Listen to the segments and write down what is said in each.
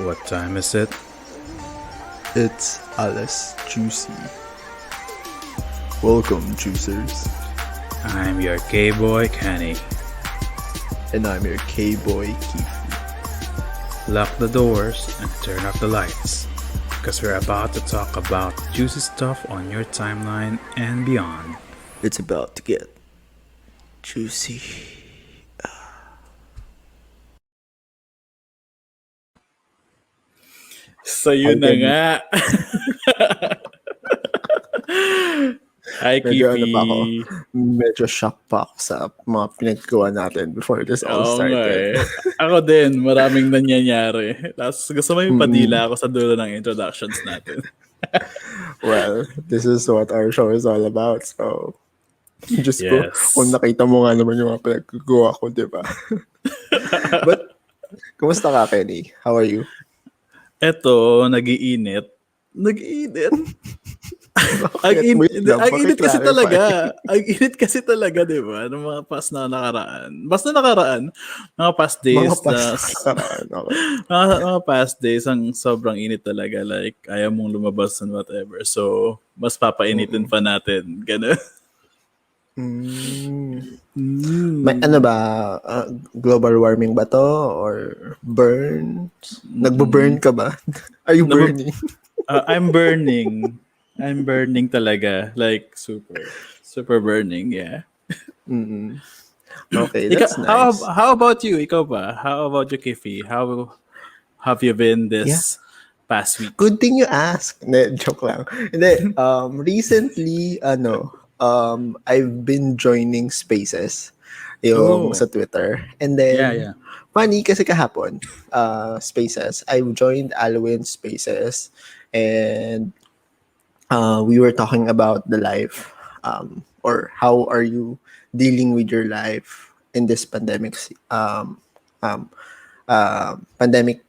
What time is it? It's Alice Juicy. Welcome, juicers. I'm your K-boy Kenny. And I'm your K-boy Keith. Lock the doors and turn off the lights, because we're about to talk about juicy stuff on your timeline and beyond. It's about to get juicy. So yun na nga. Hi, Medyo Kipi. medyo shock pa ako sa mga pinaggawa natin before this all Oo nga started. Ako din, maraming nangyayari. Tapos gusto mo yung padila ako sa dulo ng introductions natin. Well, this is what our show is all about. So, just Yes. kung nakita mo nga naman yung mga pinaggawa ko, di ba? But, kumusta ka, Kenny? How are you? Eto, nag-iinit. Ang init kasi talaga. Ang init kasi talaga, di ba? Ng mga past na nakaraan. Basta nakaraan, mga past days. Mga past days, ang sobrang init talaga. Like, ayaw mong lumabas and whatever. So, mas papainitin pa natin. Ganun. May ano ba? Global warming ba to? Or burns? Nagbo-burn ka ba? Are you burning? I'm burning. I'm burning talaga. Like, super burning, yeah. Okay, that's nice. How about you? Ikaw ba? How about you, Kifi? How have you been this past week? Good thing you asked. Hindi, joke lang. Hindi, recently, I've been joining spaces yung sa Twitter. And then, funny kasi kahapon, spaces. I joined Alwyn spaces and we were talking about the life or how are you dealing with your life in this pandemic pandemic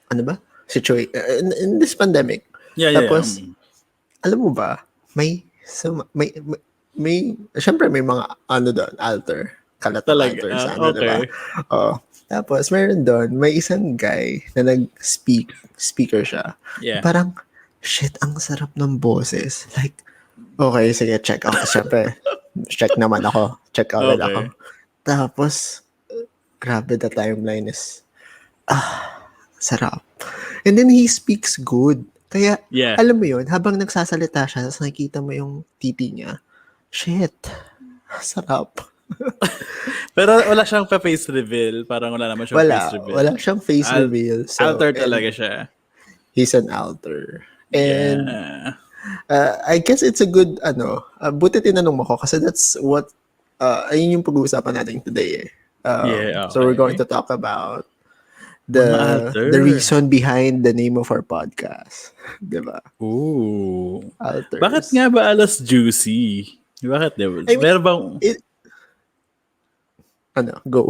ano ba situation in this pandemic. Tapos alam mo ba may syempre may mga ano doon alter alters diba? Tapos meron doon may isang guy na speaker siya. Parang shit, ang sarap ng boses. Like, okay, sige, check out. Siyempre, check naman ako. Check out ako. Tapos, grabe, the timeline is, sarap. And then, he speaks good. Kaya, alam mo yun, habang nagsasalita siya, tapos nakikita mo yung titi niya, shit, sarap. Pero wala siyang face reveal. Parang wala naman siyang face reveal. Wala siyang face reveal. So, alter talaga siya. He's an alter. And I guess it's a good buti tinanong mo ko kasi that's what ayun yung pag-uusapan natin today So we're going to talk about the reason behind the name of our podcast. Diba? Ooh. Alters. Bakit nga ba alas juicy? Bakit diba? Meron bang go.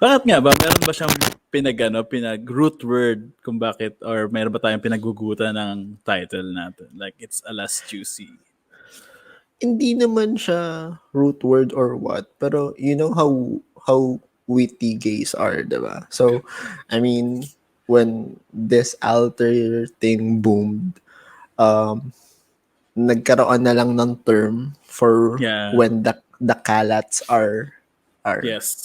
Bakit nga ba? Meron ba siyang pinag-root word kung bakit or meron ba tayong pinaggugutan ng title natin? Like, it's alas juicy. Hindi naman siya root word or what. Pero you know how witty gays are, diba? So, I mean, when this alter thing boomed, nagkaroon na lang ng term for when the kalats are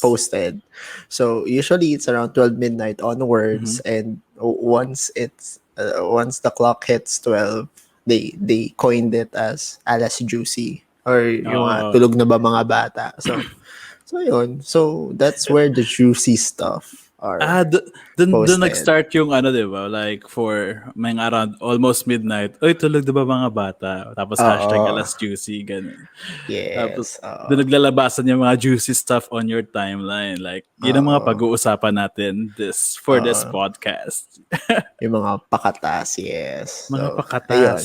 posted. So usually it's around 12 midnight onwards, and once the clock hits 12, they coined it as alas juicy or yung tulog na ba mga bata. So yun. So that's where the juicy stuff are dun nag-start yung diba? Like for may around almost midnight. Oy, tulog diba mga bata? Tapos hashtag alas juicy, ganun. Yes. Tapos dun naglalabasan yung mga juicy stuff on your timeline. Like, yun ang mga pag-uusapan natin for this podcast. Yung mga pakatas, yes. Mga pakatas. Ayun.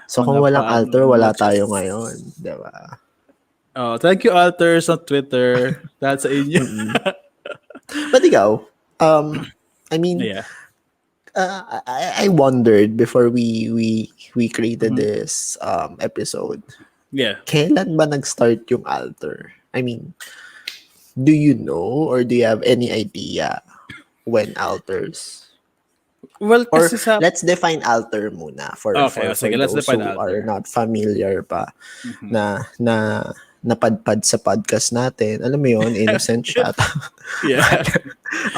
So kung walang alter, wala tayo ngayon. Diba? Thank you, alters on Twitter. That's sa inyo. But ikaw, I mean, I wondered before we created this episode. Yeah. Kailan ba nag-start yung alter? I mean, do you know or do you have any idea when alters? Well, Or kasi sa... let's define alter muna for Okay, for sige, let's those define who are alter. not familiar pa Mhm. na napadpad sa podcast natin. Alam mo yon, innocent siya. Yeah.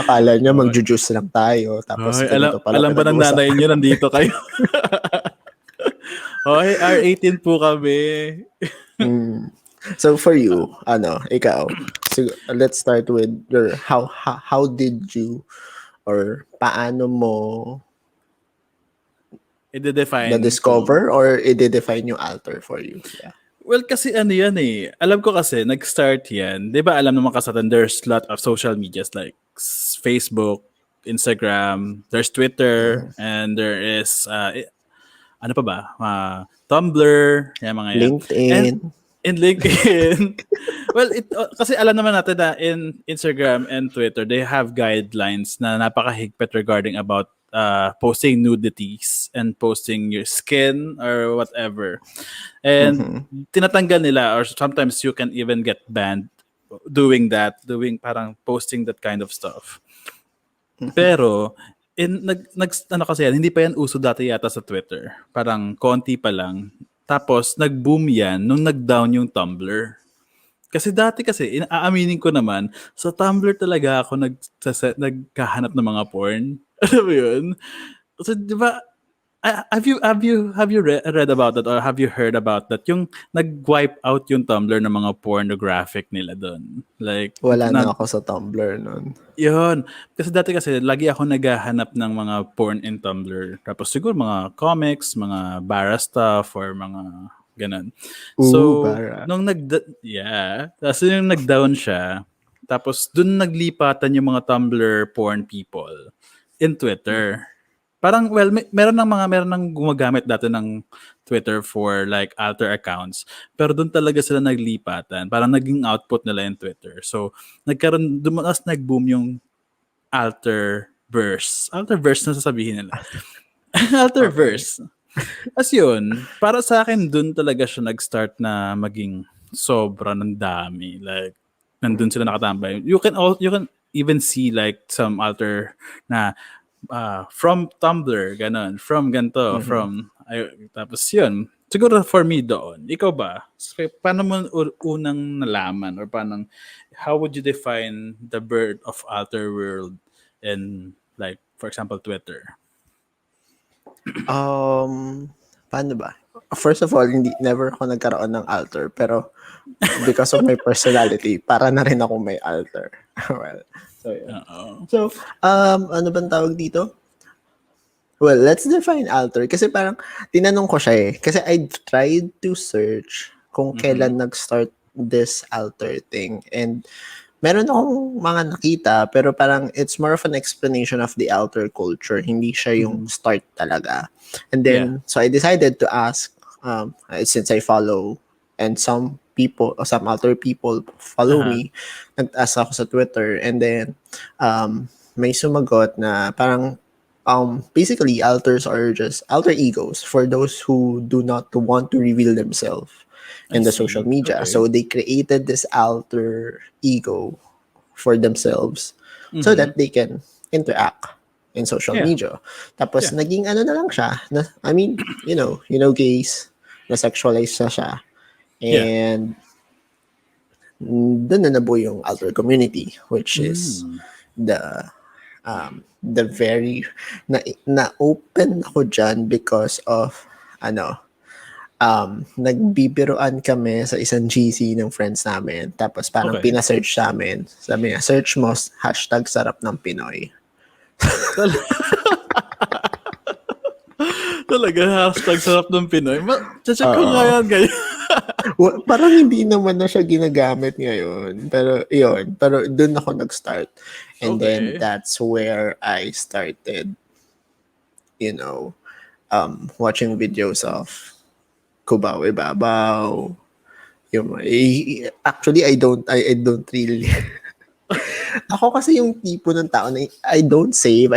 Akala niya Oh, mag-juice lang tayo tapos ay, ganito pala alam ba ng nanay pinag-uusapan. niyo nandito kayo? Okay, R18 po kami. Mm. So for you, ikaw, so let's start with your how did you or paano mo I-define kung... na-discover or i-define yung alter for you? Yeah. Well, kasi ano yan eh. Alam ko kasi, nag-start yan. Di ba alam naman kasatan, there's lot of social medias like Facebook, Instagram, there's Twitter, and there is, ano pa ba? Tumblr, yan mga yan. And LinkedIn. in LinkedIn, well, kasi alam naman natin na in Instagram and Twitter, they have guidelines na napakahigpit regarding about posting nudities and posting your skin or whatever. And Mm-hmm. tinatanggal nila or sometimes you can even get banned doing that, doing parang posting that kind of stuff. Pero ano kasi yan, hindi pa yan uso dati yata sa Twitter. Parang konti pa lang. Tapos nag-boom yan nung nag-down yung Tumblr. Kasi dati kasi, aaminin ko naman, sa Tumblr talaga ako nagkahanap ng mga porn. Alam mo yun? Kasi di ba, have you read about that or have you heard about that? Yung nag-wipe out yung Tumblr ng mga pornographic nila doon. Like, Wala na ako sa Tumblr nun. yun. Kasi lagi ako naghahanap ng mga porn in Tumblr. Tapos siguro mga comics, mga bara stuff, or mga ganun. So, Bara. yeah. Tapos yung nag-down siya, tapos dun naglipatan yung mga Tumblr porn people in Twitter. Parang, well, meron ng gumagamit dati ng Twitter for like alter accounts. Pero doon talaga sila naglipatan. Parang naging output nila in Twitter. So, dumaas nag-boom yung alterverse. Alterverse na sasabihin nila. Okay. Alterverse. As yun, para sa akin, doon talaga siya nag-start na maging sobra ng dami. Like, nandun sila nakatambay. You can even see like some alter na from Tumblr, ganun. From ganto, Mm-hmm. tapos yun. Siguro for me doon. Ikaw ba? Paano mo unang nalaman or how would you define the birth of alter world in like, for example, Twitter? Paano ba? First of all, never ako nagkaroon ng alter, pero because of my personality, para na rin ako may alter. Well, so yeah. So, ano bang tawag dito? Well, let's define alter kasi parang tinanong ko siya eh. Kasi I tried to search kung kailan nag-start this alter thing. And meron akong mga nakita, pero parang it's more of an explanation of the alter culture. Hindi siya yung start talaga. And then, so I decided to ask, since I follow, and some other people follow me, nag-ask ako sa Twitter, and then, may sumagot na parang, basically, alters are just alter egos for those who do not want to reveal themselves in the social media. Okay. So they created this alter ego for themselves so that they can interact in social media. Tapos naging ano na lang siya. I mean, you know gays, na sexualize na siya. And doon na nabuo yung alter community, which is the very na open ako dyan because of nagbibiroan kami sa isang GC ng friends namin. Tapos parang pina-search namin. Sabi niya, search mo #sarap ng Pinoy. Talaga, #sarap ng Pinoy. Check ko nga yan, guys. Parang hindi naman na siya ginagamit ngayon. Pero yun, pero doon ako nag-start. And then that's where I started, watching videos of Kubaw Ibabaw. Actually, I don't really. Ako kasi yung tipo ng tao na I don't save,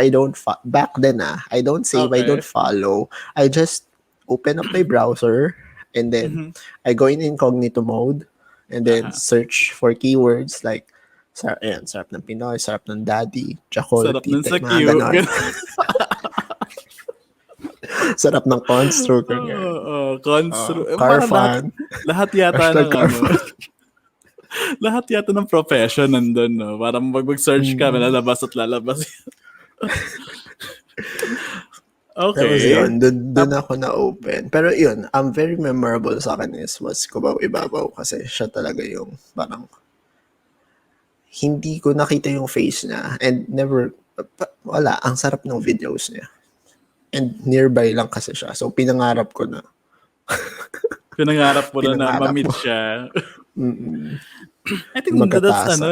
back then I don't save, I don't follow. I just open up my browser and then I go in incognito mode and then search for keywords like Sarap ng Pinoy, sarap ng daddy, Jackal, Sarap nun tite, sa mga queue. ganon. Sarap ng construct, ganyan. Car Parang fan. lahat yata Hashtag ng car fan. lahat yata ng profession nandun, no? Parang mag-search ka, lalabas at lalabas. Tapos Okay. yun, dun ako na-open. Pero yun, very memorable sa akin was Kubaw Ibabaw kasi siya talaga yung parang hindi ko nakita yung face niya and never, wala, ang sarap ng videos niya. And nearby lang kasi siya. So, pinangarap ko na. Pinangarap mo na Pinangarap ma-meet mo. siya. I think that's Magkatasa.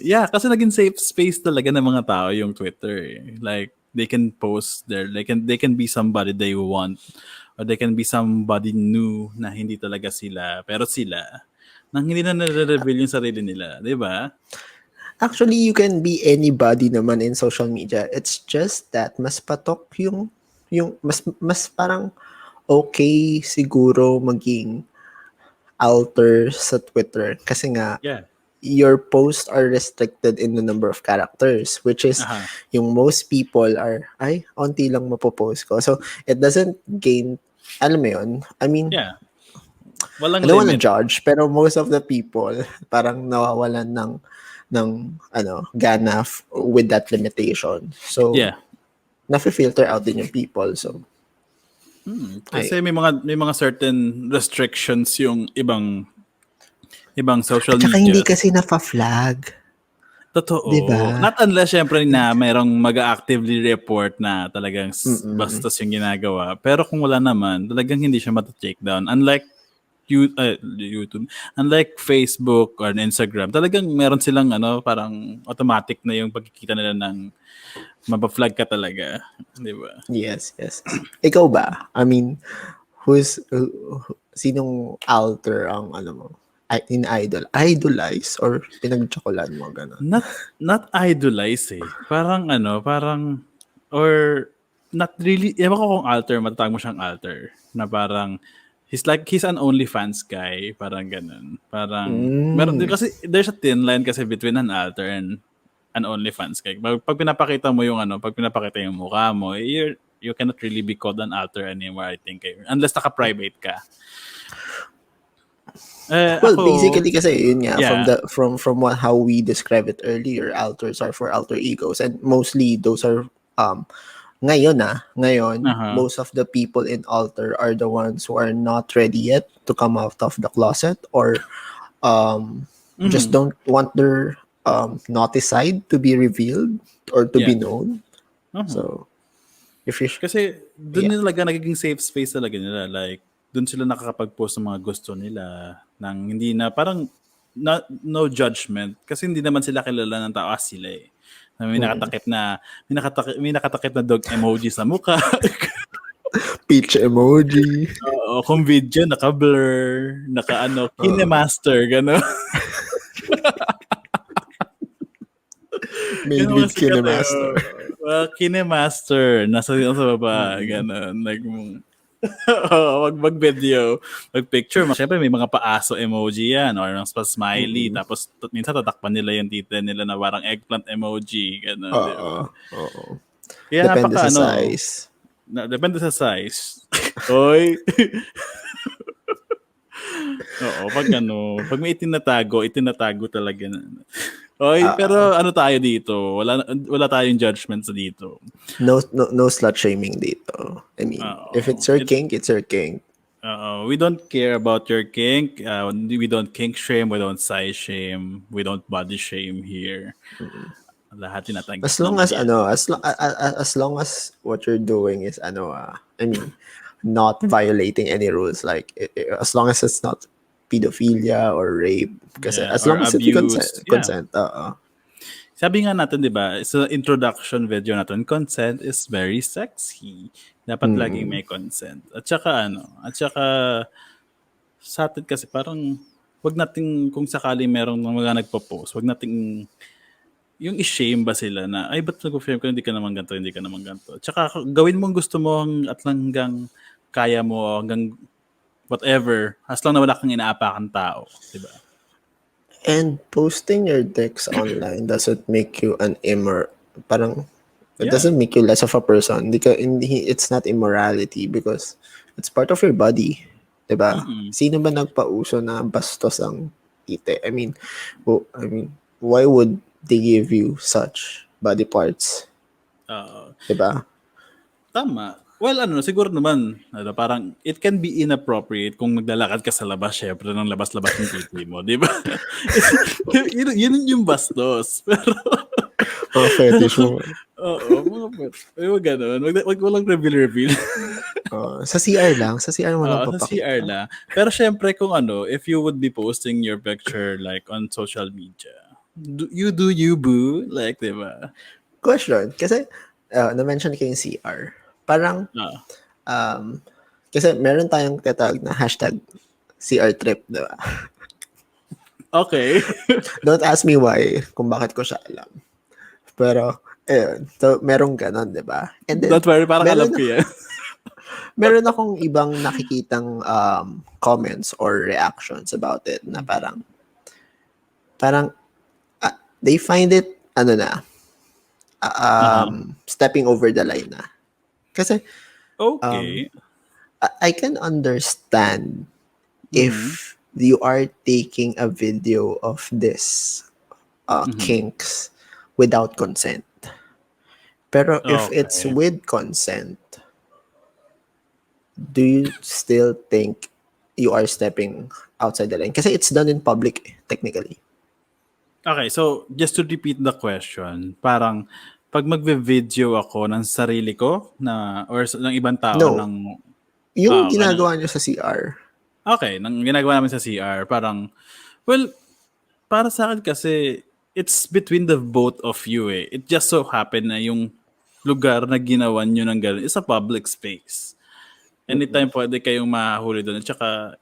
Yeah, kasi naging safe space talaga ng mga tao yung Twitter eh. Like, they can post there. They can be somebody they want. Or they can be somebody new na hindi talaga sila. Pero sila. Nang hindi na nare-reveal yung sarili nila. Di ba? Actually, you can be anybody naman in social media. It's just that mas patok yung mas parang okay siguro maging alter sa Twitter kasi nga Yeah. your posts are restricted in the number of characters, which is yung most people are onti lang mapopost ko. So it doesn't gain, alam mo yun, I mean, Yeah. Walang I don't wanna limit. judge, pero most of the people parang nawawalan ng gana with that limitation. So Yeah. nafi-filter out din yung people. So Kasi may mga certain restrictions yung ibang social at saka media. hindi kasi nafa-flag. Totoo. Diba? Not unless syempre na mayroong mag-actively report na talagang bastos yung ginagawa. Pero kung wala naman, talagang hindi siya mata-take down. Unlike YouTube, unlike Facebook or Instagram, talagang meron silang parang automatic na yung pagkikita nila ng mapa-flag ka talaga. Di ba? Yes. Ikaw ba? I mean, sinong alter ang mo? Idolize or pinagtsakulan mo gano'n? Not idolize eh. Parang or not really, ewan ko kung alter, matatawag mo siyang alter. Na parang, he's an OnlyFans guy. Parang ganun. Parang, meron, kasi there's a thin line kasi between an alter and an OnlyFans guy. Pag pinapakita mo yung pag pinapakita yung mukha mo, you cannot really be called an alter anymore, I think. Unless naka-private ka. Well, basically kasi yun nga, yeah. from how we described it earlier, alters are for alter egos, and mostly those are ngayon most of the people in alter are the ones who are not ready yet to come out of the closet or just don't want their naughty side to be revealed or to be known. So if you kasi doon talaga nagiging safe space talaga nila, like doon sila nakakapag-post ng mga gusto nila nang hindi na parang no judgment kasi hindi naman sila kilala ng tao sila eh. May nakatakip na dog emoji sa mukha. Peach emoji. Oo, kung video naka-blur, kinemaster gano'n. Made with kinemaster. Kinemaster nasa baba gano'n, like mag-video, mag-picture. Siyempre, may mga paaso emoji yan or ng smiley. Tapos, minsan tatakpan nila yung tita nila na parang eggplant emoji. Ganun, Oo. Kaya depende sa size. Depende sa size. Oy. Oo, pag may itinatago talaga na. Oy, pero tayo dito? Wala tayong judgments dito. No slut shaming dito. I mean, if it's your kink, it's your kink. We don't care about your kink. We don't kink shame. We don't size shame. We don't body shame here. Lahat tinatanggap. As long as as long as what you're doing is I mean, not violating any rules. Like as long as it's not pedophilia or rape. Kasi as long as it's consent. Sabi nga natin, di ba, sa introduction video natin, consent is very sexy. Dapat laging may consent. At saka sa atin kasi parang, wag nating, kung sakali merong mga nagpo-post, wag nating, yung i-shame ba sila na, ay, ba't nag-frame ka, hindi ka naman ganito. At saka, gawin mo ang gusto mo at hanggang kaya mo, hanggang whatever, as long na wala kang inaapakan tao. Di ba? And posting your dicks online doesn't make you an parang it doesn't make you less of a person. It's not immorality because it's part of your body. Diba? Sino ba nagpauso na bastos ang ite? I mean, why would they give you such body parts? Diba? Tama. Well, siguro naman, parang it can be inappropriate kung maglalakad ka sa labas, syempre, ng labas-labas ng titi mo, di ba? yun yung bastos. Pero, fetish mo. Oo, mga ganun. Wag walang reveal. Sa CR lang. Sa CR mo lang Sa papakita. CR lang. Pero syempre kung if you would be posting your picture like on social media, you do you, boo. Like, di ba? Question. Kasi, na-mention ko yung CR. Parang, kasi meron tayong tatawag na hashtag CR trip, di ba? Okay. Don't ask me why, kung bakit ko siya alam. Pero, ayun. So, merong ganon, di ba? And then, Don't worry, parang alam ko yan. Meron akong ibang nakikitang comments or reactions about it na parang they find it, stepping over the line na. Kasi, okay. I can understand if you are taking a video of this kinks without consent. Pero if it's with consent, do you still think you are stepping outside the line? Kasi it's done in public, technically. Okay, so just to repeat the question, parang pag magve-video ako ng sarili ko or ng ibang tao yung ginagawa niyo sa CR. Okay, nang ginagawa namin sa CR, parang, well, para sa akin kasi, it's between the both of you eh. It just so happened na yung lugar na ginawa nyo ng gano'n is a public space. Anytime pwede kayong mahuli doon. At saka,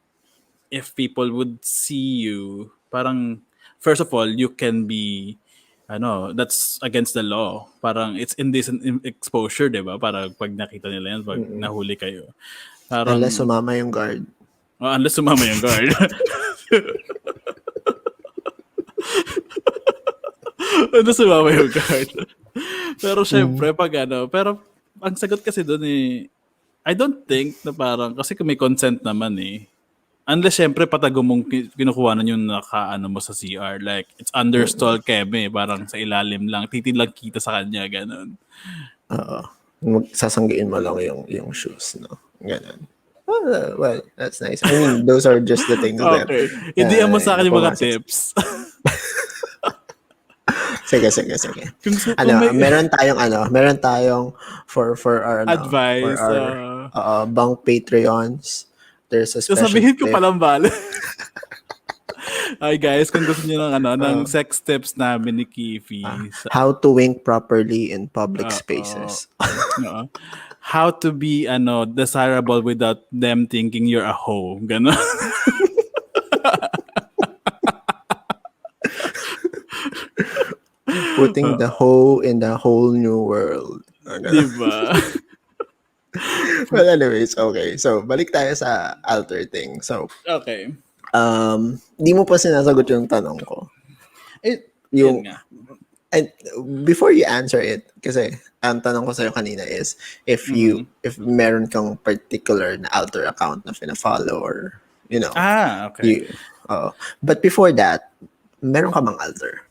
if people would see you, parang, first of all, you can be, that's against the law. Parang, it's indecent exposure, di ba? Para pag nakita nila yan, pag nahuli kayo. Parang, unless sumama yung guard. Unless sumama yung guard. Unless sumama yung guard. Pero syempre, pero ang sagot kasi doon I don't think na parang, kasi kung may consent naman unless syempre patago mong kinukuha na yung mo sa CR. Like, it's under stall keme, parang sa ilalim lang, titin lang kita sa kanya, ganun. Sasanggiin mo lang yung shoes, no? Ganun. Well, that's nice. I mean, those are just the things that... Okay. Hindi mo sa akin yung mga tips. Sige. Meron tayong for our advice, for our BUNK Patreons. There's a special sabihin ko tip. palang bala. Ay guys, kung gusto niyo ng sex tips namin ni Kifi. How to wink properly in public spaces. How to be desirable without them thinking you're a hoe. Ganon. Putting the hoe in the whole new world. Diba? Well, anyways, okay. So, balik tayo sa alter thing. So, okay. Di mo pa sinasagot yung tanong ko. And before you answer it, kasi ang tanong ko sa'yo kanina is if meron kang particular na alter account na fina-follow or, okay. But before that, meron ka bang alter?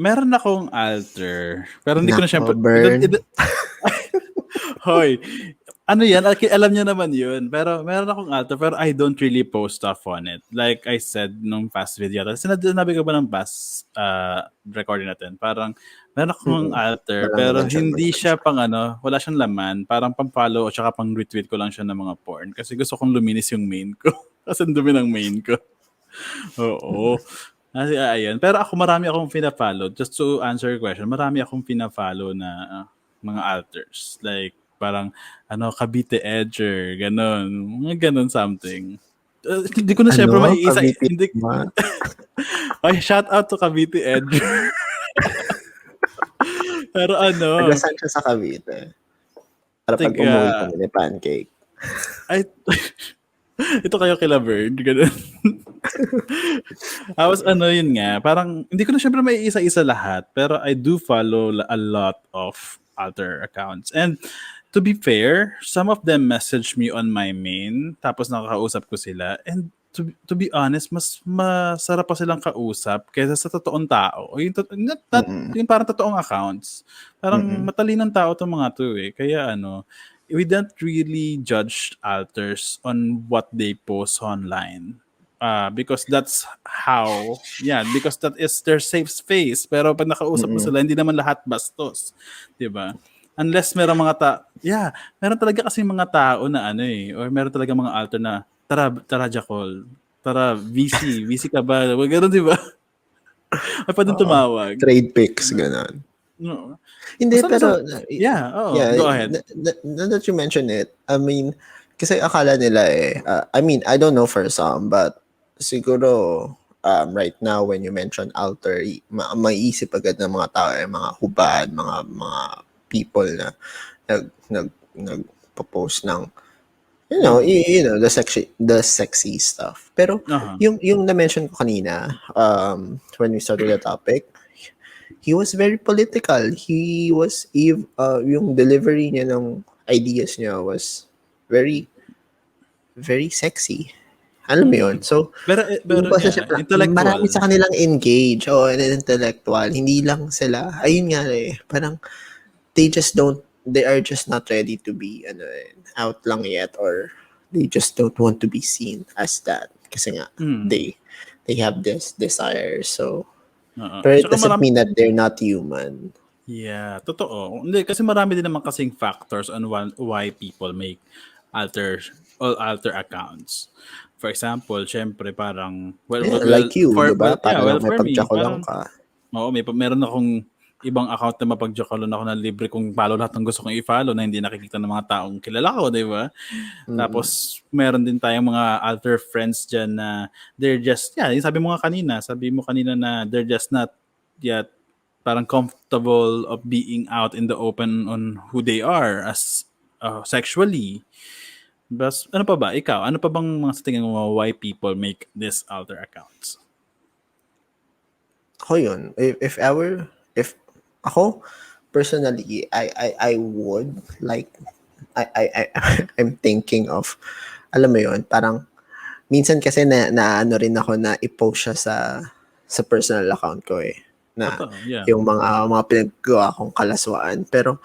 Meron akong alter. Pero hindi ko na siyempre... Hoy, yan? Alam niyo naman yun. Pero meron akong alter, pero I don't really post stuff on it. Like I said nung past video. Sinabi ko ba ng past recording natin? Parang meron akong alter, pero hindi siya pang wala siyang laman. Parang pang-follow o tsaka pang-retweet ko lang siya ng mga porn. Kasi gusto kong luminis yung main ko. Kasi dumi ng main ko. Oo. Kasi ayun. Pero marami akong pina-follow. Just to answer your question, marami akong pina-follow na mga alters. Like, parang, Cavite Edger, ganon. Mga ganon something. Hindi ko na syempre maiisa. Ay, shout out to Cavite Edger. Pero nagasan siya sa Cavite. Para pag umuwi kami ni pancake. Ay, ito kayo kila Bird, ganon. Tapos yun nga, parang hindi ko na syempre may isa-isa lahat, pero I do follow a lot of other accounts. And to be fair, some of them message me on my main, tapos nakakausap ko sila. And to be honest, mas masarap pa silang kausap kaysa sa totoong tao. O yung, not yung parang totoong accounts. Parang matalinong tao tong mga to eh. Kaya we don't really judge alters on what they post online. Because that's how, because that is their safe space. Pero pag nakausap mo sila, hindi naman lahat bastos. Diba? Unless meron meron talaga kasi mga tao na or meron talaga mga alter na, tara Jackal, tara VC ka ba? Gano'n, diba? Ay pa din tumawag. Trade pics, gano'n. No. Hindi, pero, go ahead. Now that you mention it, I mean, kasi akala nila I mean, I don't know for some, but siguro, right now, when you mention alter, maiisip agad ng mga tao mga hubad, mga people na nagpo-post ng, you know, the sexy stuff. Pero, yung na-mention ko kanina, when we started the topic, he was very political. He was yung delivery niya ng ideas niya was very very sexy. Alam mo yun? So, pero marami sa kanilang engage intellectual. Hindi lang sila, ayun nga parang they are just not ready to be out lang yet, or they just don't want to be seen as that. Kasi nga, they have this desire. So, pero it doesn't mean that they're not human. Yeah, totoo. Hindi, kasi marami din naman kasing factors on why people make alter accounts. For example, syempre parang like you, diba? Parang may pagjakulang ka. Oo, meron akong ibang account na mapagjakulan ako na libre kong follow lahat ng gusto kong i-follow na hindi nakikita ng mga taong kilala ko, di ba? Tapos meron din tayong mga alter friends dyan na they're just, yung sabi mo kanina na they're just not yet parang comfortable of being out in the open on who they are as sexually. Bas, ano pa ba? Ikaw, ano pa bang mga sa tingin mo why people make these alter accounts? Ako yun. If ako, personally, I would like, I'm thinking of, alam mo yun, parang, minsan kasi na rin ako na i-post siya sa personal account ko na yung mga pinagawa kong kalaswaan. Pero,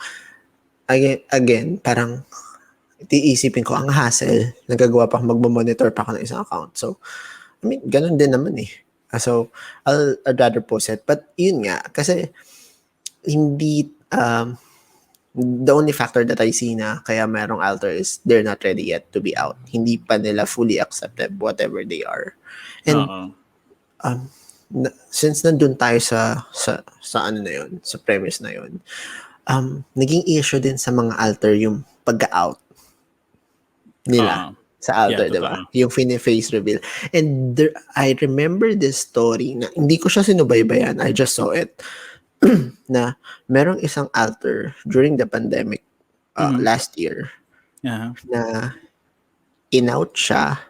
again, parang, iisipin ko, ang hassle, nagagawa pa magmamonitor pa ako ng isang account. So, I mean, ganun din naman So, I'd rather post it. But, yun nga, kasi, hindi, the only factor that I see na kaya merong alter is they're not ready yet to be out. Hindi pa nila fully accepted whatever they are. And, since nandun tayo sa ano na yun, sa premise na yun, naging issue din sa mga alter yung pagka-out nila sa alter, diba? Yung face reveal. And I remember this story na hindi ko siya sinubaybayan. I just saw it. Na merong isang alter during the pandemic last year na in-out siya.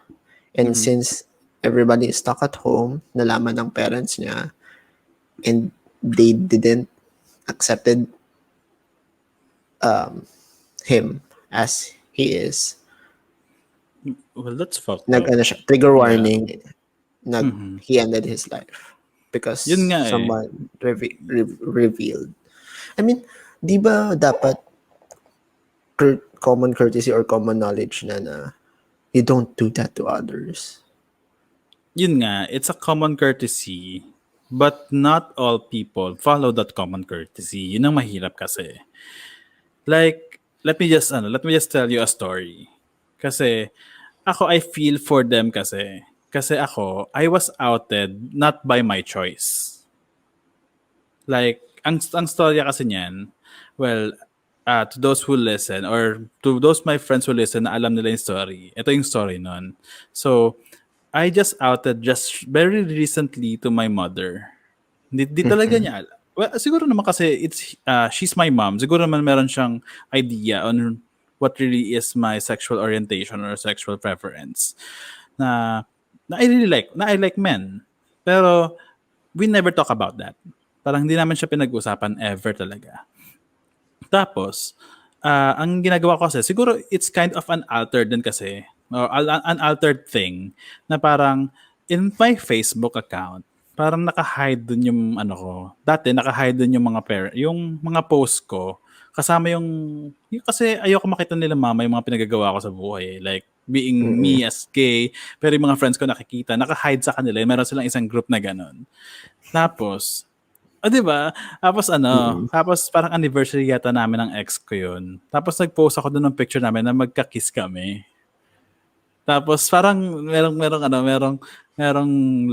And since everybody is stuck at home, nalaman ng parents niya, and they didn't accepted him as he is. Well, that's fucked up. Trigger warning. He ended his life because someone revealed. I mean, di ba dapat common courtesy or common knowledge na you don't do that to others? Yun nga, it's a common courtesy, but not all people follow that common courtesy. Yun ang mahirap kasi. Like, let me just tell you a story. Kasi ako, I feel for them kasi ako, I was outed not by my choice. Like, ang storya kasi niyan, well, to those who listen or to those my friends who listen na alam nila yung story, ito yung story nun. So, I just outed just very recently to my mother. Di talaga niya alam. Well, siguro naman kasi she's my mom. Siguro naman meron siyang idea on what really is my sexual orientation or sexual preference. Na na I like men. Pero we never talk about that. Parang hindi naman siya pinag-usapan ever talaga. Tapos, ang ginagawa ko kasi, siguro it's kind of an altered din kasi, or an altered thing, na parang in my Facebook account, parang naka-hide dun yung ano ko. Dati naka-hide dun yung yung mga post ko. Kasama yung kasi ayoko makita nila mama yung mga pinagagawa ko sa buhay. Like, being me as gay, pero yung mga friends ko nakikita, naka-hide sa kanila. Meron silang isang group na ganun. Tapos, di ba? Tapos parang anniversary yata namin ng ex ko yun. Tapos nag-post ako doon ng picture namin na magka-kiss kami. Tapos parang merong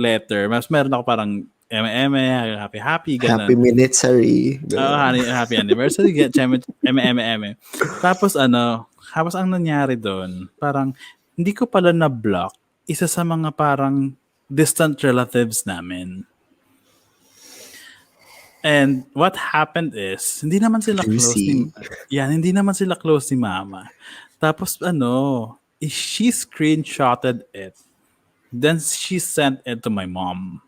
letter. Mas meron ako parang happy, ganun. Happy minute-sary. Happy anniversary, Tapos tapos ang nangyari doon, parang hindi ko pala na-block isa sa mga parang distant relatives namin. And what happened is, hindi naman sila close ni mama. Tapos she screenshotted it. Then she sent it to my mom.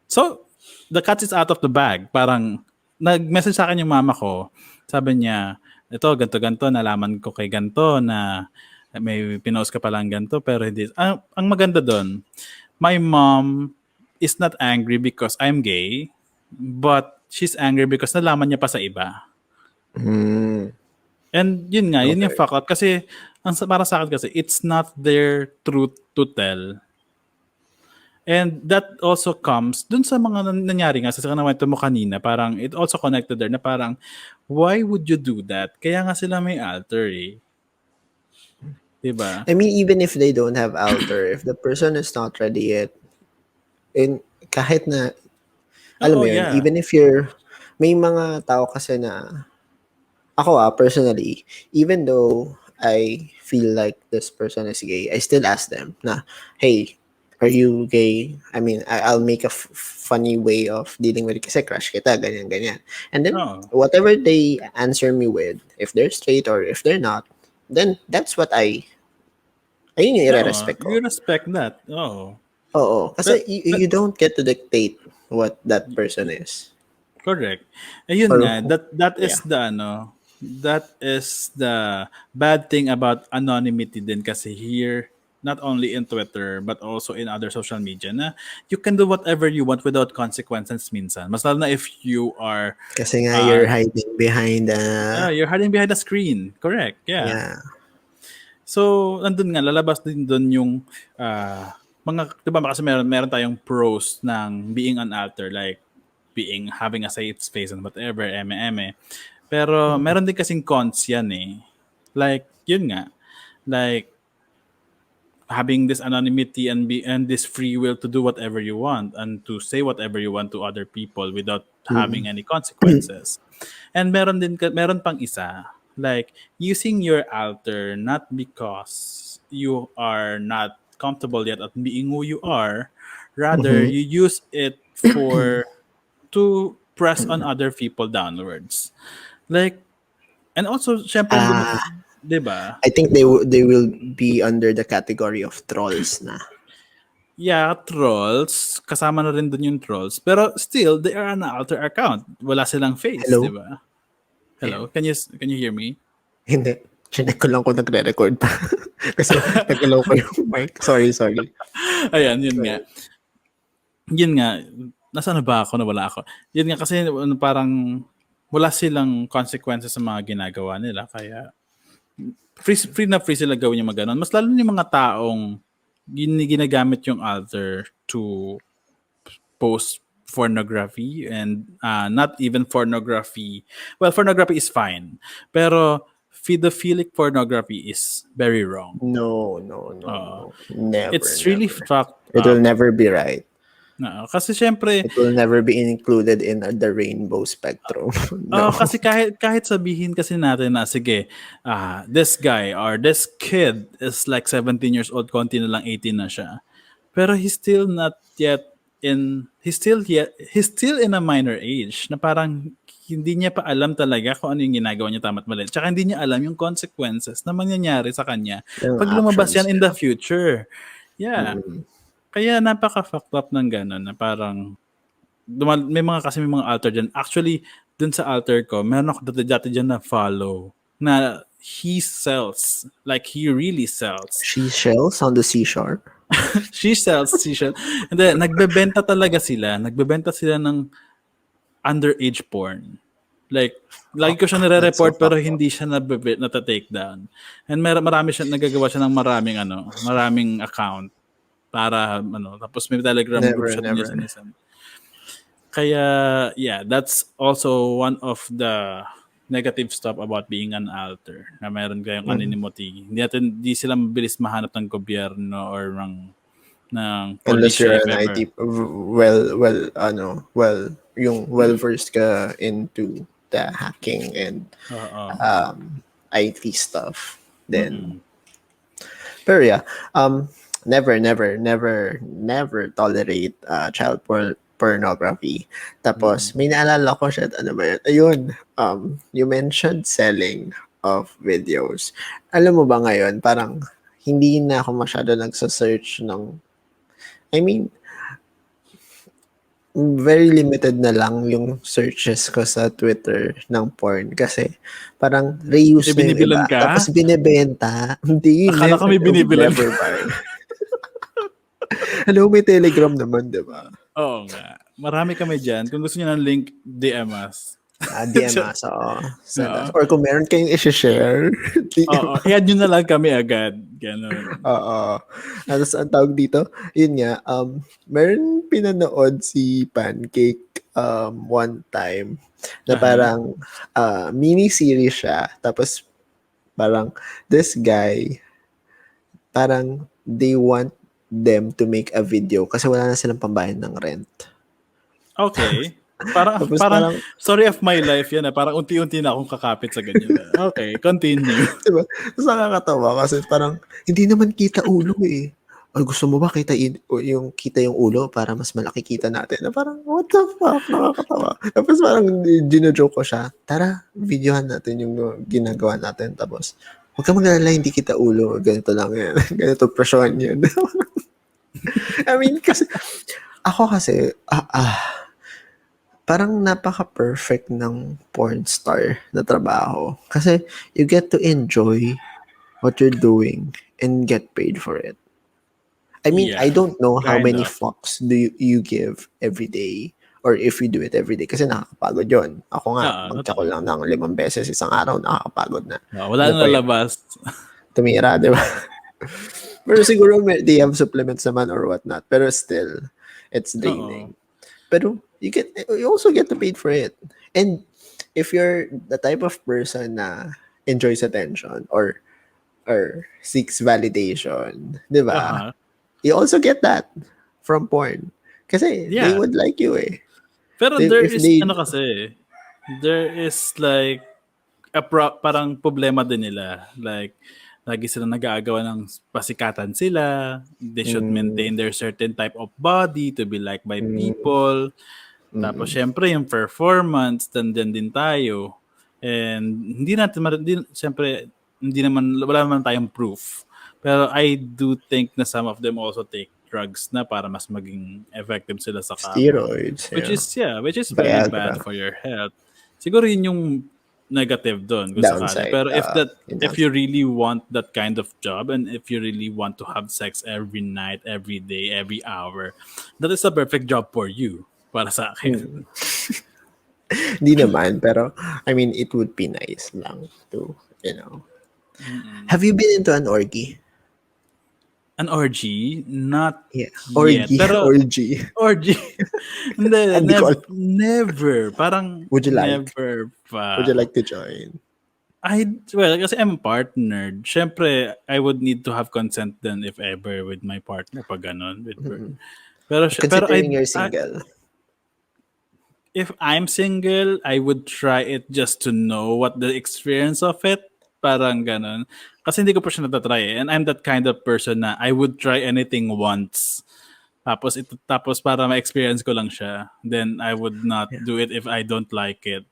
So, the cat is out of the bag. Parang, nag-message sa akin yung mama ko. Sabi niya, ito, ganto-ganto, nalaman ko kay ganto na may pinost ka palang ganto, pero hindi. Ang maganda doon, my mom is not angry because I'm gay, but she's angry because nalaman niya pa sa iba. And yun nga, yun yung fuck up. Kasi, para sa akin kasi, it's not their truth to tell. And that also comes dun sa mga nangyari nga, sa kanawento mo kanina, parang it also connected there na parang, why would you do that? Kaya nga sila may alter eh. Diba? I mean, even if they don't have alter, if the person is not ready yet, and kahit na, alam mo yun, even if may mga tao kasi na, ako personally, even though I feel like this person is gay, I still ask them na, hey, are you gay? I mean, I'll make a funny way of dealing with it kasi crush kita, ganyan. And then, whatever they answer me with, if they're straight or if they're not, then that's what ayun yung i-respect ko. You respect that. Oo. Kasi you don't get to dictate what that person is. Correct. Ayun nga, that is that is the bad thing about anonymity din kasi here, not only in Twitter but also in other social media, na you can do whatever you want without consequences minsan. Mas lalo na if you are kasi nga you're hiding behind the screen. Correct. Yeah. So, nandun nga, lalabas din doon yung mga, diba kasi meron tayong pros ng being an alter, like having a safe space and whatever, Pero meron din kasing cons yan eh. Like, yun nga, like, having this anonymity and this free will to do whatever you want and to say whatever you want to other people without having any consequences. And meron pang isa, like using your alter not because you are not comfortable yet at being who you are, rather you use it to press on other people downwards. Like, and also syempre diba? I think they will be under the category of trolls na. Yeah, trolls. Kasama na rin dun yung trolls. Pero still, they are an alter account. Wala silang face, Hello? Diba? Hello? Can you hear me? Hindi. Chinek ko lang kung nagre-record pa. Kasi nagalaw ko yung mic. Sorry. Ayan, yun nga. Yun nga. Nasaan na ba ako? Nawala ako. Yun nga kasi parang wala silang consequences sa mga ginagawa nila. Kaya free sila gawin yung mga ganun. Mas lalo yung mga taong ginagamit yung alter to post pornography and not even pornography. Well, pornography is fine. Pero pedophilic pornography is very wrong. No. Never. It's really fucked up. It will never be right. No, kasi syempre it will never be included in the rainbow spectrum. No. Kasi kahit sabihin kasi natin na sige, this guy or this kid is like 17 years old, konti na lang 18 na siya. Pero he's still in a minor age na parang hindi niya pa alam talaga kung ano yung ginagawa niya tama't mali. Tsaka hindi niya alam yung consequences na mangyayari sa kanya pag lumabas yan in the future. Yeah. Kaya napaka-fucked up ng gano'n na parang may mga alter dyan. Actually, dun sa alter ko, meron ako dati dyan na follow na he sells. Like, he really sells. Seashells on the seashore? She sells seashell. And then, nagbebenta talaga sila. Nagbebenta sila ng underage porn. Like, lagi ko siya That's so nare-report pero fucked up. hindi siya nata-take down. And marami siya, nagagawa siya ng maraming account para, tapos may Telegram group Never, siya din niya never. sinisend. Kaya, yeah, that's also one of the negative stuff about being an alter, na meron kayong anonymity. Hindi sila mabilis mahanap ng gobyerno or ng Unless police you're if an ever. IT, yung well-versed ka into the hacking and Oo. IT stuff. Then, Mm-mm. pero yeah, never tolerate child pornography. Tapos, may naalala ko siya, ano ba yun? Ayun, you mentioned selling of videos. Alam mo ba ngayon, parang hindi na ako masyado nagsa-search ng, I mean, very limited na lang yung searches ko sa Twitter ng porn kasi parang reuse May na yung iba. binibilan Tapos ka? binebenta. Hindi, Akala ko never. may I would binibilan never ka. buy. Hello, may Telegram naman, di ba? Oo nga. Marami kami dyan. Kung gusto niyo ng link, DM us. DM us, send us. Oo. Or kung meron kayong isi-share, DM Oo. us. I-add nyo na lang kami agad. Ganun. Oo. Ano sa ang tawag dito? Yun nga, meron pinanood si Pancake one time na Aha. parang mini-series siya. Tapos parang this guy, parang they want them to make a video kasi wala na silang pambayad ng rent. Okay. Parang, Tapos parang parang, story of my life yan. Parang unti-unti na akong kakapit sa ganyan. Okay, continue. diba? Tapos nakakatawa kasi parang hindi naman kita ulo eh. Ay, gusto mo ba yung kita yung ulo para mas malaki kita natin? Na parang, what the fuck? Nakakatawa. Tapos parang gino-joke ko siya, tara, videohan natin yung ginagawa natin. Tapos, huwag ka mag-alala, hindi kita ulo. Ganito lang yan. Ganito presyon yan. I mean, kasi, ako kasi, parang napaka-perfect ng porn star na trabaho. Kasi, you get to enjoy what you're doing and get paid for it. I mean, I Yeah. don't know how Kind many of. fucks do you give every day or if you do it every day kasi nakakapagod yon. Ako nga, Totoo. magtsako lang ng 5 beses isang araw, nakakapagod na. Wala Ano nang pa yun? lalabas. Tumira, di ba? Pero siguro they have supplements naman or whatnot. Pero still, it's Oo. draining. Pero you also get to paid for it. And if you're the type of person na enjoys attention or seeks validation, di ba? Aha. You also get that from porn. Kasi they Yeah. would like you eh. Pero If they, there is like parang problema din nila. Like, lagi sila nag-aagawa ng pasikatan sila. They should maintain their certain type of body to be liked by people. Tapos, syempre, yung performance, nandyan din tayo. And syempre, wala naman tayong proof. Pero I do think na some of them also take drugs na para mas maging effective sila sa kama. steroids, Which is very bad Viagra, for your health. Siguro yun yung negative doon kung sakali. downside, Pero yung if you downside. really want that kind of job and if you really want to have sex every night, every day, every hour, that is a perfect job for you. Para sa akin. Hindi naman, pero I mean, it would be nice lang to, Have you been into an orgy? An orgy? Not Yeah. yet. Pero, Orgy. orgy? Hindi, Hindi ko alam. never. Parang Would you like? never Would you pa. like to join? Kasi I'm partnered. Siyempre, I would need to have consent then if ever with my partner pag ganun. Pero Considering you're single. if I'm single, I would try it just to know what the experience of it. Parang ganun. Kasi hindi ko pa siya natatry eh. And I'm that kind of person na I would try anything once. Tapos para ma-experience ko lang siya. Then I would not do it if I don't like it.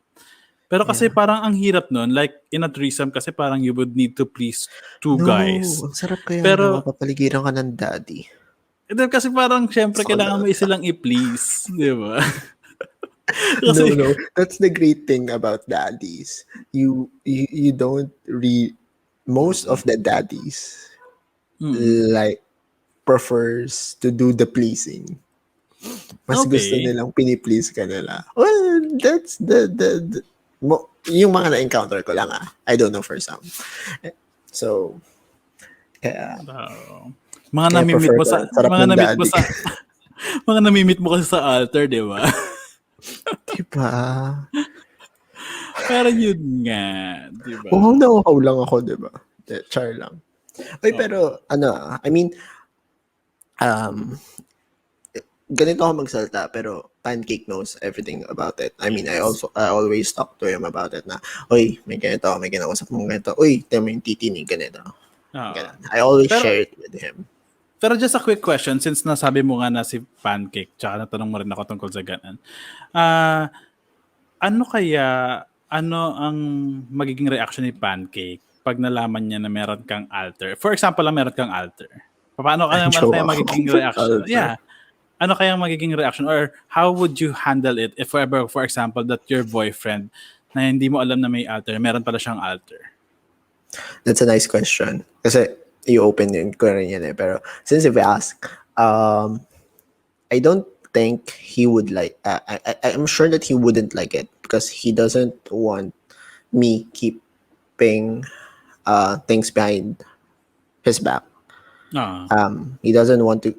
Pero kasi parang ang hirap nun, like in a threesome kasi parang you would need to please two No, guys. ang sarap kaya na Pero mapapaligiran ka ng daddy. kasi parang syempre Gusto ko kailangan nun. mo silang i-please, di ba? No, Kasi, no. That's the great thing about daddies. You don't most of the daddies like prefers to do the pleasing. Mas gusto okay. nilang piniplease ka nila. Well, that's yung mga na-encounter ko lang I don't know for some. So, kaya, Mga kaya namimit prefer mo ko sa, rin. Sarap mga ng namit mo daddy. sa, mga namimit mo kasi sa altar, di ba? Diba? Pero yun nga, di ba? Uhaw na uhaw lang ako, diba? Char lang. Ay, Oo. pero, I mean, ganito ako magsalita, pero Pancake knows everything about it. I mean, I always talk to him about it na, oy, may ganito, may kinausap mong ganito, oy, tama yung titinig, ganito. Ganun. I always Pero, share it with him. pero just a quick question, since nasabi mo nga na si Pancake, tsaka natanong mo rin ako tungkol sa ganun. Ano ang magiging reaction ni Pancake pag nalaman niya na meron kang alter? For example, meron kang alter. Ano kaya Jowa ko. magiging reaction? Alter. Yeah. Ano kaya magiging reaction or how would you handle it if ever, for example, that your boyfriend na hindi mo alam na may alter, meron pala siyang alter? That's a nice question. Kasi i-open din ko rin yan eh. Pero since if you ask, I don't think he would like, I'm sure that he wouldn't like it because he doesn't want me keeping things behind his back. He doesn't want to,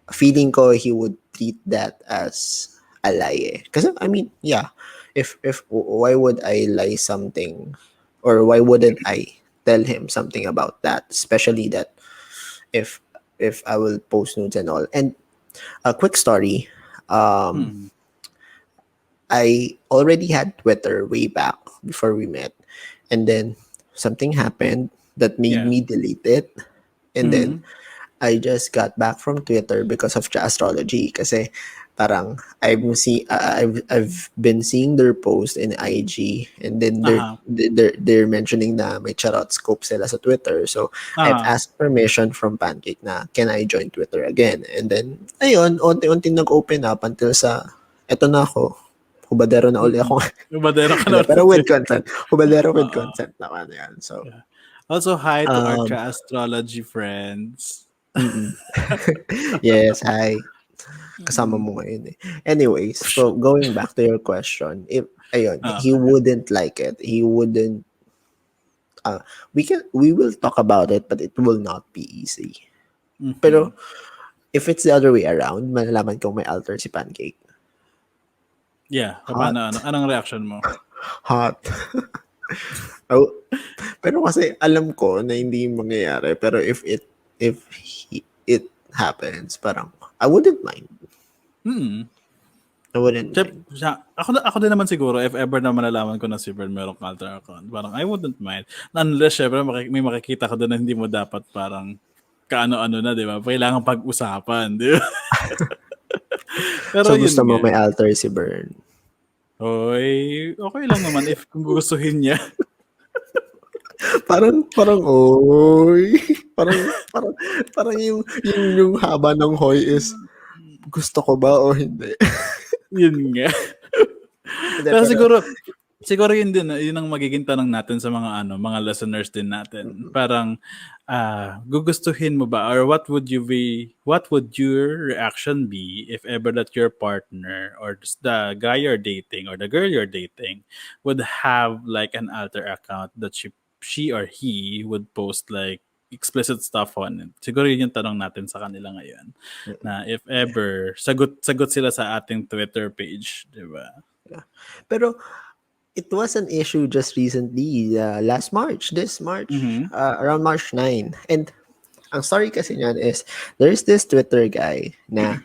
feeling ko he would treat that as a lie. Because I mean, yeah, if why would I lie something, or why wouldn't I tell him something about that, especially that if I will post nudes and all. And a quick story, I already had Twitter way back before we met, and then something happened that made me delete it, and then I just got back from Twitter because of the astrology. Kasi parang I've been seeing their post in IG, and then they're mentioning na may charot scope sila sa Twitter. So I've asked permission from Pancake na can I join Twitter again? And then ayun, unti-unti nag-open up until sa eto na ako. Hubadero na uli ako. Hubadero ka na. Pero with consent. Hubadero with consent naman yan. So also, hi to our astrology friends. Yes, hi. Kasama mo ngayon eh. Anyways, so going back to your question, if ayun, he wouldn't like it. He wouldn't we will talk about it, but it will not be easy. Pero if it's the other way around, malalaman kong may alter si Pancake. Yeah, anong reaction mo? Hot. Pero kasi alam ko na hindi mangyayari, pero if it happens, parang I wouldn't mind. I wouldn't mind. Ako din naman siguro, if ever na malalaman ko na si Bern merong alter account, parang I wouldn't mind. Unless, syempre, may makikita ka doon na hindi mo dapat parang kaano-ano na, di ba? Kailangan pag-usapan, di ba? Pero so, gusto mo may alter si Bern? Oy, okay lang naman if kung gustuhin niya. parang oy. parang yung haba ng hoy is gusto ko ba o hindi? Yun nga. Pero siguro yun din, yun ang magiging tanong natin sa mga listeners din natin. Parang gugustuhin mo ba, or what would your reaction be if ever that your partner or the guy you're dating or the girl you're dating would have like an alter account that she or he would post like explicit stuff on it. Siguro yun yung tanong natin sa kanila ngayon. Na if ever, sagot sila sa ating Twitter page, di ba? Yeah. Pero it was an issue just recently, this March, around March 9. And ang story kasi niyan is, there's this Twitter guy na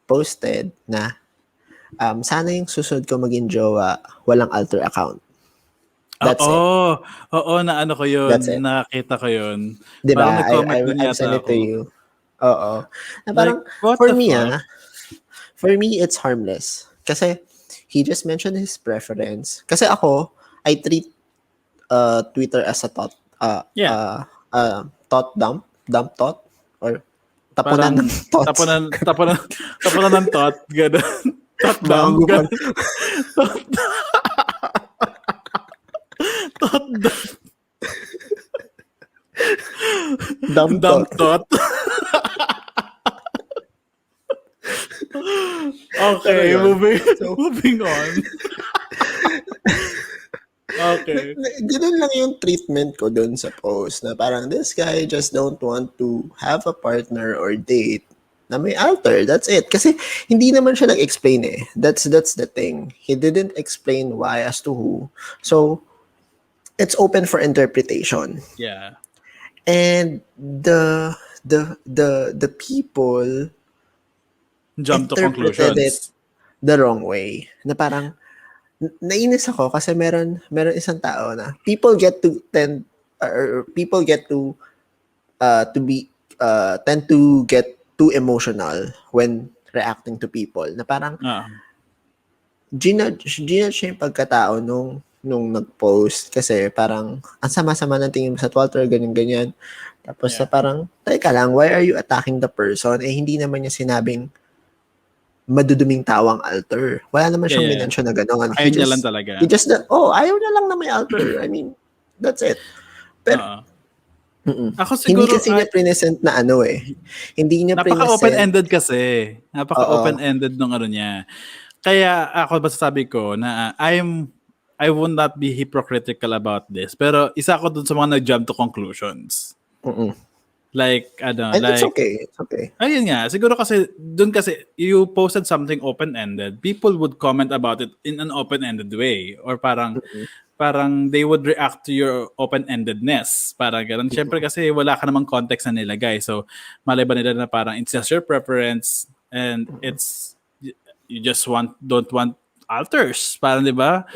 posted na sana yung susunod ko maging jowa, walang alter account. That's it. Oo, na ano ko yun. That's it. Nakita ko yun. Diba? Parang nag-comment din I've yata sent it to you. Oo. Na like, parang, for me, it's harmless. Kasi, he just mentioned his preference. Kasi ako, I treat Twitter as a thought, thought dump thought, or tapunan Parang ng thoughts. tapunan ng thought, gano'n. Thought dump, Bago pa, gano'n. Thought dump. dump Dump thought. thought. Okay, Pero yun. moving on. Okay. Ganun lang yung treatment ko dun sa post na parang this guy just don't want to have a partner or date na may alter. That's it. Kasi hindi naman siya nag-explain eh. That's the thing. He didn't explain why as to who. So, it's open for interpretation. Yeah. And the people Jump to interpreted it conclusions. the wrong way. Na parang nainis ako kasi meron isang tao na people get to tend to get too emotional when reacting to people. Na parang ginudge siya yung pagkatao nung nag-post kasi parang ang sama-sama ng tingin mo sa Twitter, ganyan-ganyan. Tapos na parang, teka lang, why are you attacking the person? Eh, hindi naman niya sinabing maduduming tawang alter. Wala naman siyang minensyon na gano'n. Ayaw niya lang talaga. Ayaw na lang na may alter. I mean, that's it. Pero, ako siguro, hindi kasi niya present na ano eh. Hindi niya napaka-open-ended kasi. Napaka-open-ended nung ano niya. Kaya ako masasabi ko na I will not be hypocritical about this. Pero isa ako dun sa mga nag-jump to conclusions. Like, and it's okay. It's okay. Ayun nga. Siguro kasi, dun kasi, you posted something open-ended. People would comment about it in an open-ended way. Or parang they would react to your open-endedness. Parang ganun. Siyempre kasi wala ka namang context na nilagay. So, malay ba nila na parang it's just your preference and it's, you just don't want alters. Parang, di ba?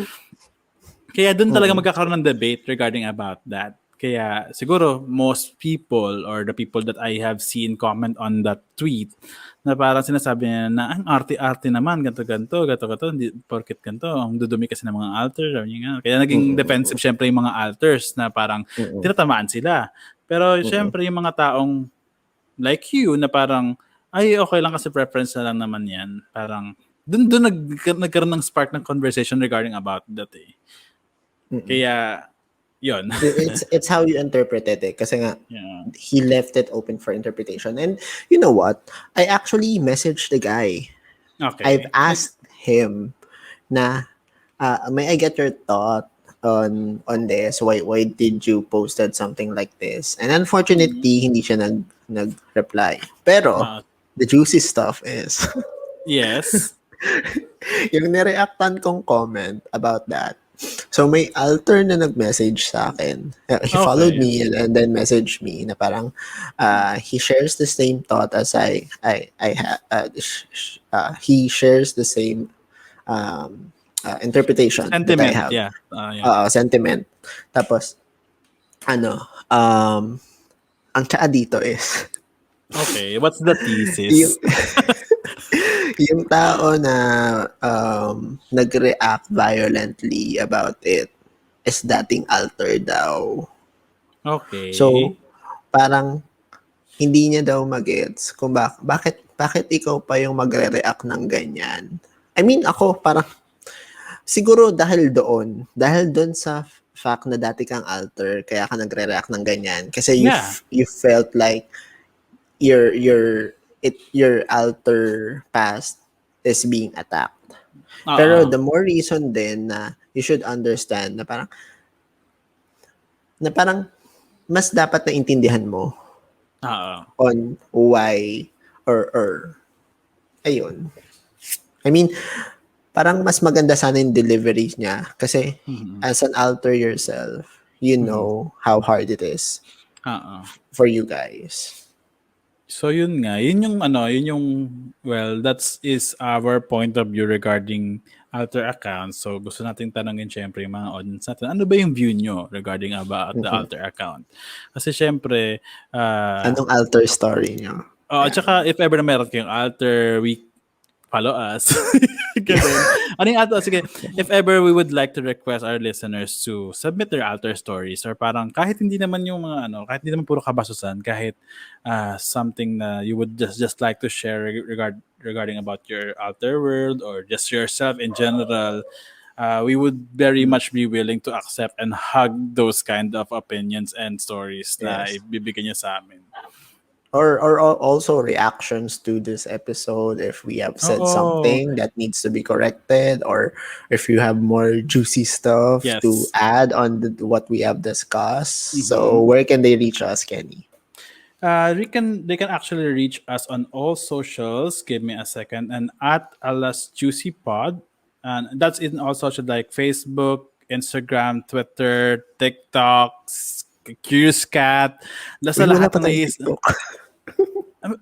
Kaya dun talaga magkakaroon ng debate regarding about that. Kaya siguro most people or the people that I have seen comment on that tweet na parang sinasabi niya na ang arte-arte naman, ganto-ganto, hindi porket ganto, ang dudumi kasi ng mga alters. Kaya naging defensive syempre yung mga alters na parang tinatamaan sila. Pero syempre yung mga taong like you na parang ay okay lang kasi preference na lang naman yan. Parang dun nagkaroon ng spark ng conversation regarding about that eh. Kaya yun. it's how you interpreted it kasi nga he left it open for interpretation. And you know what? I actually messaged the guy. Okay. I've asked him na may I get your thought on this? Why did you posted something like this? And unfortunately, hindi siya nag-reply. Pero the juicy stuff is yes. yung nireactan kong comment about that. So may alter na nag-message sa akin. He followed me and then messaged me na parang he shares the same thought as I he shares the same interpretation sentiment, that I have. Yeah. Sentiment. Tapos ang tsaa dito is okay, what's the thesis? yung tao na nag-react violently about it is dating alter daw. Okay. So, parang hindi niya daw magets kung bakit ikaw pa yung magre-react ng ganyan. I mean, ako parang siguro dahil doon sa fact na dati kang alter kaya ka nagre-react ng ganyan kasi you felt like your alter past is being attacked. Pero the more reason din na you should understand na parang mas dapat na intindihan mo on why or ayun. I mean, parang mas maganda sana yung delivery niya kasi as an alter yourself, you know how hard it is for you guys. So yun nga, yun yung well, that is our point of view regarding alter accounts. So gusto nating tanongin syempre yung mga audience natin, ano ba yung view nyo regarding about the alter account? Kasi syempre anong alter story nyo? at saka if ever na meron kayong alter, follow us. Ganun. Ano yung ato? Sige, if ever we would like to request our listeners to submit their alter stories or parang kahit hindi naman yung mga kahit hindi naman puro kabasusan, kahit something na you would just like to share regarding about your outer world or just yourself in general, we would very much be willing to accept and hug those kind of opinions and stories na ibibigay niya sa amin. Or also reactions to this episode if we have said something that needs to be corrected, or if you have more juicy stuff to add on what we have discussed. So where can they reach us, Kenny? They can actually reach us on all socials. Give me a second. And at Alas Juicy Pod, and that's in all social like Facebook, Instagram, Twitter, TikTok, Curious Cat. Nasa lahat na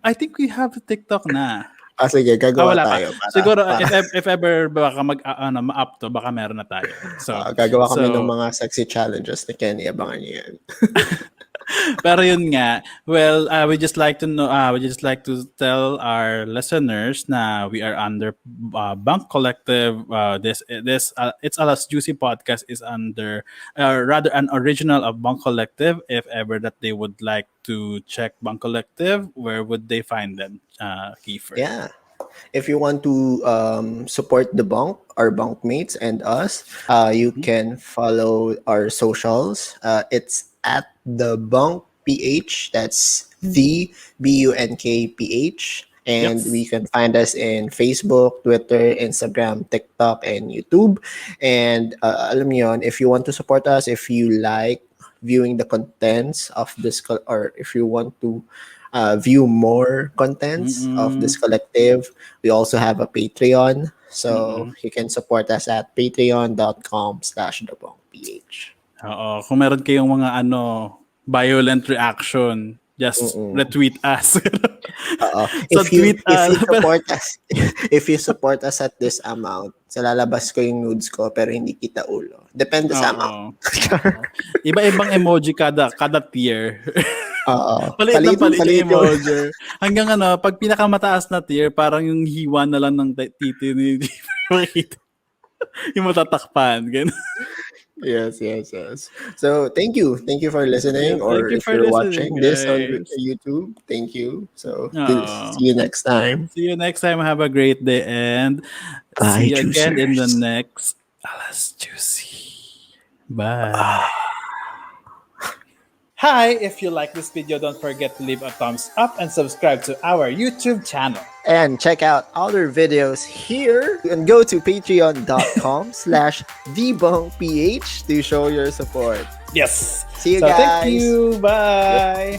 I think we have TikTok na. Sige, gagawa tayo. Siguro, if ever baka ma-up to, baka meron na tayo. So, gagawa kami ng mga sexy challenges ni Kenny. Abangan niyo yan. Pero yun nga, well, we just like to tell our listeners na we are under BUNK Collective. This It's Alas Juicy Podcast is under rather an original of BUNK Collective. If ever that they would like to check BUNK Collective, where would they find them, Kiefer? Yeah. If you want to support the BUNK, our bunkmates and us, you can follow our socials. It's at the BUNK PH. That's the BUNK PH. And we can find us in Facebook, Twitter, Instagram, TikTok, and YouTube. And alam niyo yun, if you want to support us, if you like viewing the contents of this, or if you want to view more contents of this collective, we also have a Patreon. So you can support us at patreon.com/thebunkph. Oo, kung meron kayong mga violent reaction, just retweet us. If you support us at this amount, lalabas ko yung nudes ko pero hindi kita ulo. Depende sa amount. Iba-ibang emoji kada tier. Palit yung emoji. Hanggang pag pinakamataas na tier, parang yung hiwa na lang ng titi ni yung matatakpan. Ganun. Yes. So thank you for listening, or if you're watching this on YouTube, thank you. So see you next time. Have a great day, and bye, see you juicers. again in the next Alas Juicy. Bye. Hi, if you like this video, don't forget to leave a thumbs up and subscribe to our YouTube channel. And check out other videos here, and go to patreon.com/thebunkph to show your support. Yes. See you guys. Thank you. Bye.